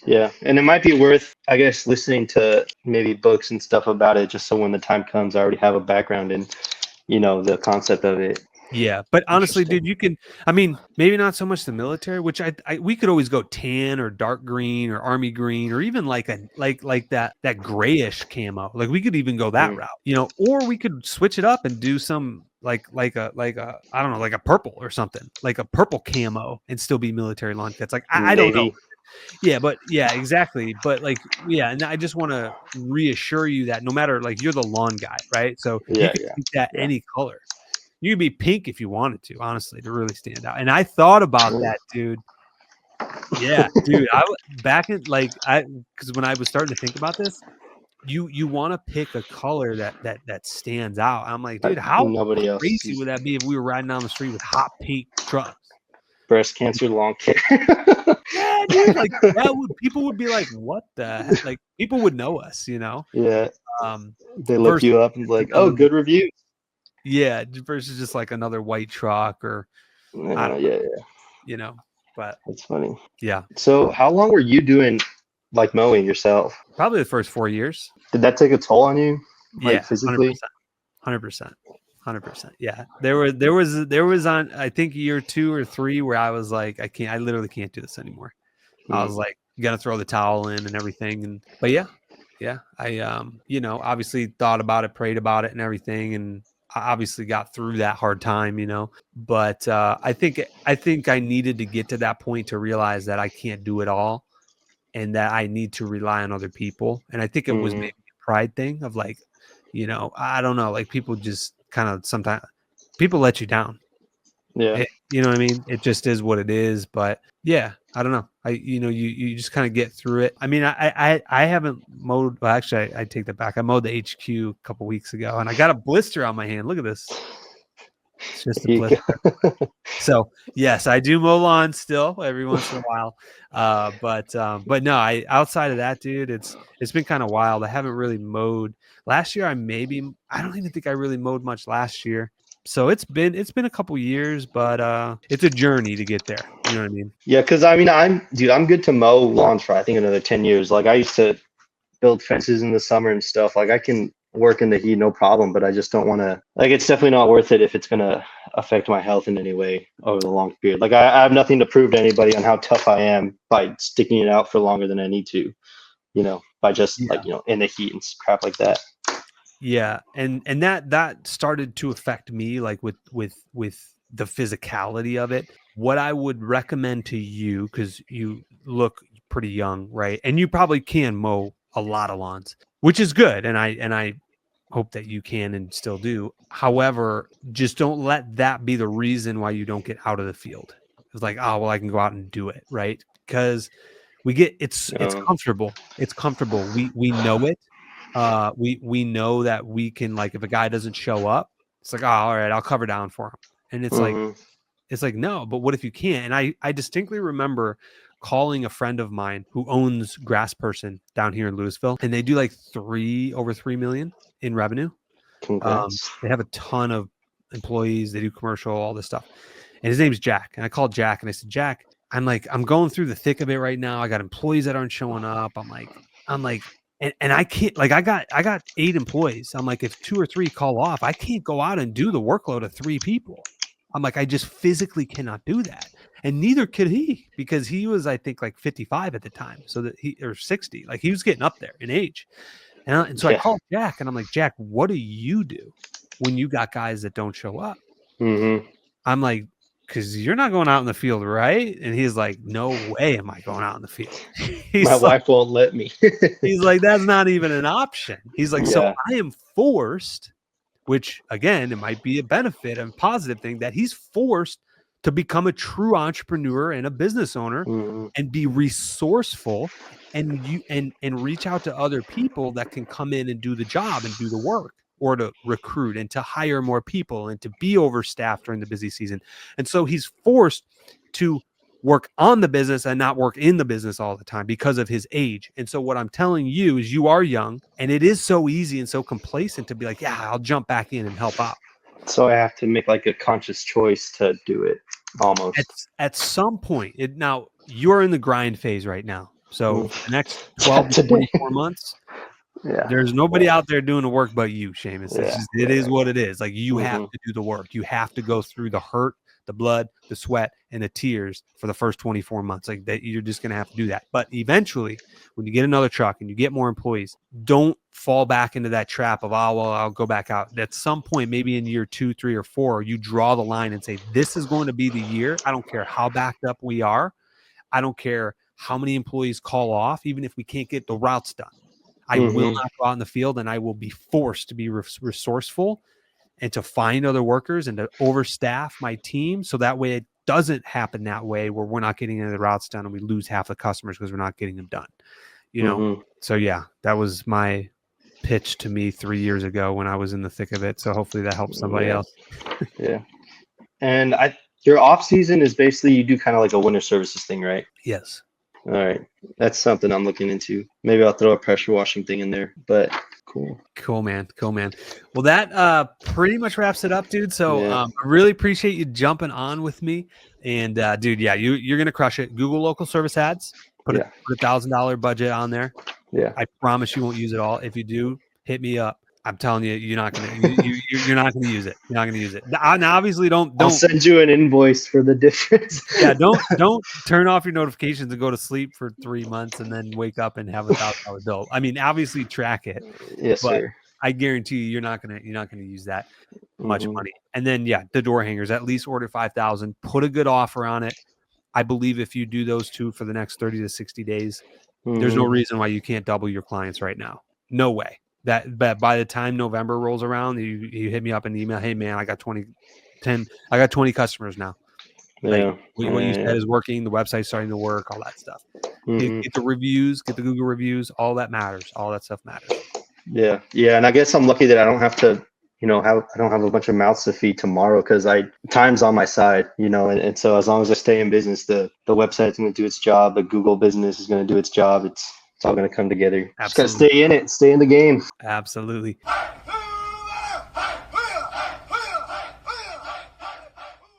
Yeah. And it might be worth, I guess, listening to maybe books and stuff about it, just so when the time comes, I already have a background in, the concept of it. Yeah, but honestly, Interesting. dude, you can. I mean, maybe not so much the military, which we could always go tan or dark green or army green or even like that grayish camo. Like we could even go that route, or we could switch it up and do some like a I don't know, like a purple or something, like a purple camo and still be military lawn fits. Like I don't know. Navy. Yeah, exactly. But like, yeah, and I just want to reassure you that no matter, like, you're the lawn guy, right? So you Yeah, can yeah, pick that yeah. any color. You could be pink if you wanted to, honestly, to really stand out. And I thought about Mm. that, dude. Yeah, dude. Back in because when I was starting to think about this, you want to pick a color that stands out. I'm like, dude, Like how nobody else crazy sees. would that be if we were riding down the street with hot pink trucks? Breast cancer, long hair. Yeah, dude. Like people would be like, what the heck? Like people would know us, Yeah. They look versus you up and be like, oh, another, good reviews. yeah, versus just like another white truck or I don't Yeah, know, but that's funny. yeah, So how long were you doing like mowing yourself? probably the first 4 years. Did that take a toll on you, like Yeah, physically? 100%. 100%. Yeah. There was on, I think, year 2 or 3 where I was like, I literally can't do this anymore. I was like, you got to throw the towel in and everything. But yeah, I, obviously thought about it, prayed about it and everything. And I obviously got through that hard time, but I think I needed to get to that point to realize that I can't do it all and that I need to rely on other people. And I think it was maybe a pride thing of like, I don't know, like people just kind of sometimes people let you down. Yeah. You know what I mean? It just is what it is. But yeah, I don't know. You just kind of get through it. I mean, I haven't mowed. Well, actually, I take that back. I mowed the HQ a couple weeks ago, and I got a blister on my hand. Look at this. It's just a There you blister. go. So yes, I do mow lawns still every once in a while. But no, outside of that, dude, it's been kind of wild. I haven't really mowed. Last year, I don't even think I really mowed much last year. So it's been a couple years, but it's a journey to get there. You know what I mean? Yeah, because I mean, I'm good to mow lawns for I think another 10 years. Like I used to build fences in the summer and stuff. Like I can work in the heat, no problem, but I just don't want to, like, it's definitely not worth it if it's going to affect my health in any way over the long period. Like I have nothing to prove to anybody on how tough I am by sticking it out for longer than I need to, by just like, in the heat and crap like that. Yeah. And that started to affect me, like with the physicality of it. What I would recommend to you, because you look pretty young, right? And you probably can mow a lot of lawns, which is good. And I hope that you can and still do. However, just don't let that be the reason why you don't get out of the field. It's like, oh, well, I can go out and do it, right? Because it's comfortable. It's comfortable. We know it. We know that we can, like, if a guy doesn't show up, it's like, oh, all right, I'll cover down for him. And it's like, no, but what if you can't? And I distinctly remember calling a friend of mine who owns Grass Person down here in Louisville, and they do like over 3 million in revenue. Congrats. They have a ton of employees. They do commercial, all this stuff. And his name's Jack. And I called Jack and I said, Jack, I'm going through the thick of it right now. I got employees that aren't showing up. I'm like, and I can't, like, I got 8 employees. I'm like, if 2 or 3 call off, I can't go out and do the workload of 3 people. I'm like, I just physically cannot do that. And neither could he, because he was, I think, like 55 at the time. So that or 60, like he was getting up there in age. And so I called Jack and I'm like, Jack, what do you do when you got guys that don't show up? I'm like, because you're not going out in the field, right? And he's like, no way am I going out in the field. My wife won't let me. He's like, that's not even an option. He's like, so I am forced, which again, it might be a benefit and positive thing, that he's forced to become a true entrepreneur and a business owner and be resourceful and reach out to other people that can come in and do the job and do the work, or to recruit and to hire more people and to be overstaffed during the busy season. And so he's forced to work on the business and not work in the business all the time because of his age. And so what I'm telling you is you are young, and it is so easy and so complacent to be like, yeah, I'll jump back in and help out. So I have to make like a conscious choice to do it almost. At some point, now you're in the grind phase right now. So for the next 12 to Today. 24 months, Yeah. there's nobody out there doing the work but you, Seamus. It is what it is. Like you have to do the work. You have to go through the hurt, the blood, the sweat, and the tears for the first 24 months. Like that, you're just going to have to do that. But eventually, when you get another truck and you get more employees, don't fall back into that trap of, oh, well, I'll go back out. At some point, maybe in year 2, 3, or 4, you draw the line and say, this is going to be the year. I don't care how backed up we are. I don't care how many employees call off, even if we can't get the routes done. I will not go out in the field, and I will be forced to be resourceful and to find other workers and to overstaff my team. So that way it doesn't happen that way where we're not getting any of the routes done and we lose half the customers because we're not getting them done, you know? So yeah, that was my pitch to me 3 years ago when I was in the thick of it. So hopefully that helps somebody else. Yeah. And your off season is basically, you do kind of like a winter services thing, right? Yes. All right. That's something I'm looking into. Maybe I'll throw a pressure washing thing in there, but cool, man. Well, that pretty much wraps it up, dude. So I really appreciate you jumping on with me. And dude, yeah, you're gonna crush it. Google local service ads, put a $1,000 budget on there. Yeah, I promise you won't use it all. If you do, hit me up. I'm telling you, you're not gonna you're not gonna use it. You're not gonna use it. Now, obviously, don't. I'll send you an invoice for the difference. Yeah, don't turn off your notifications and go to sleep for 3 months and then wake up and have $1,000 bill. I mean, obviously track it. Yes, but sir. I guarantee you're not gonna use that much money. And then the door hangers, at least order 5,000. Put a good offer on it. I believe if you do those two for the next 30 to 60 days, there's no reason why you can't double your clients right now. No way. But by the time November rolls around, you hit me up in the email. Hey man, I got 20 customers now. Like what you said is working. The website's starting to work. All that stuff. Get the reviews. Get the Google reviews. All that matters. All that stuff matters. Yeah. And I guess I'm lucky that I don't have to, I don't have a bunch of mouths to feed tomorrow because time's on my side, and so as long as I stay in business, the website's going to do its job. The Google business is going to do its job. It's all going to come together. Absolutely. Just got to stay in it, stay in the game. Absolutely.